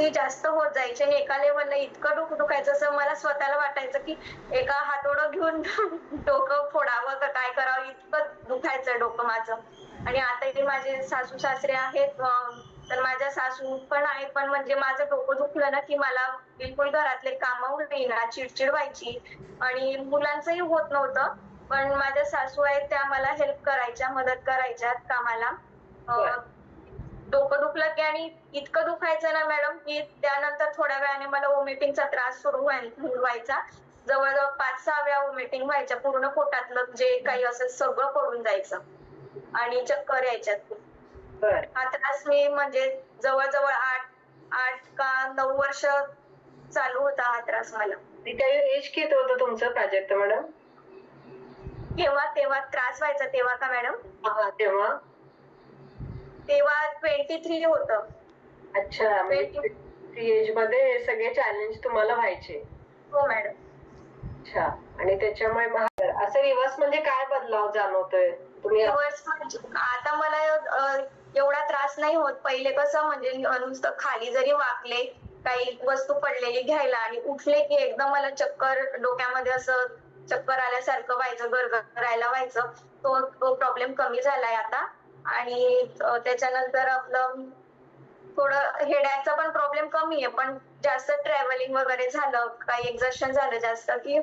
ती जास्त होत जायची आणि एका लेव्हलला इतकं डोकं दुखायचं असं मला स्वतःला वाटायचं की एका हातोडं घेऊन डोकं फोडावं का काय करावं, इतकं दुखायचं डोकं माझं. आणि आताही माझे सासू सासरे आहेत, तर माझ्या सासू पण आहेत, पण म्हणजे माझं डोकं दुखलं ना की मला बिलकुल घरातले कामं होईना, चिडचिड व्हायची आणि मुलांचंही होत नव्हतं. पण माझ्या सासू आहेत त्या मला हेल्प करायच्या, मदत करायच्या कामाला. बरं. डोकं दुखलं की आणि इतकं दुखायचं ना मॅडम की त्यानंतर थोड्या वेळाने मला व्हॉमिटिंगचा त्रास सुरू व्हायचा. जवळ-जवळ 5-6 वेळा व्हॉमिटिंग व्हायच्या. पूर्ण पोटातलं जे काही असेल सगळं पडून जायचं आणि चक्कर यायच्या खूप. बरं. हा त्रास मी म्हणजे जवळ-जवळ 8 का 9 वर्ष चालू होता हा त्रास मला. ते काही एज किती होतं तुमचं प्राजक्ता मॅडम? तेव्हा त्रास व्हायचा तेव्हा का मॅडम? हां, तेव्हा? तेव्हा 23 होतं. अच्छा, म्हणजे 20 ती एजमध्ये हे सगळे चॅलेंज तुम्हाला व्हायचे. हो मॅडम. अच्छा. आणि त्याच्यामुळे मग असं रिव्हर्स म्हणजे काय बदलाव जाणवतोय? तुम्ही रिव्हर्स म्हणजे आता मला एवढा त्रास नाही होत. पहिले कसं म्हणजे नुसतं खाली जरी वाकले, काही वस्तू पडलेली घ्यायला आणि उठले की एकदम मला चक्कर डोक्यामध्ये असं चक्कर आल्यासारखं व्हायचं, गरगरायला व्हायचं. तो प्रॉब्लेम कमी झालाय आता आणि त्याच्यानंतर आपलं थोडं हेडॅकचा पण प्रॉब्लेम कमी आहे, पण जास्त ट्रॅव्हलिंग वगैरे झालं, काही एक्झर्शन झालं जास्त की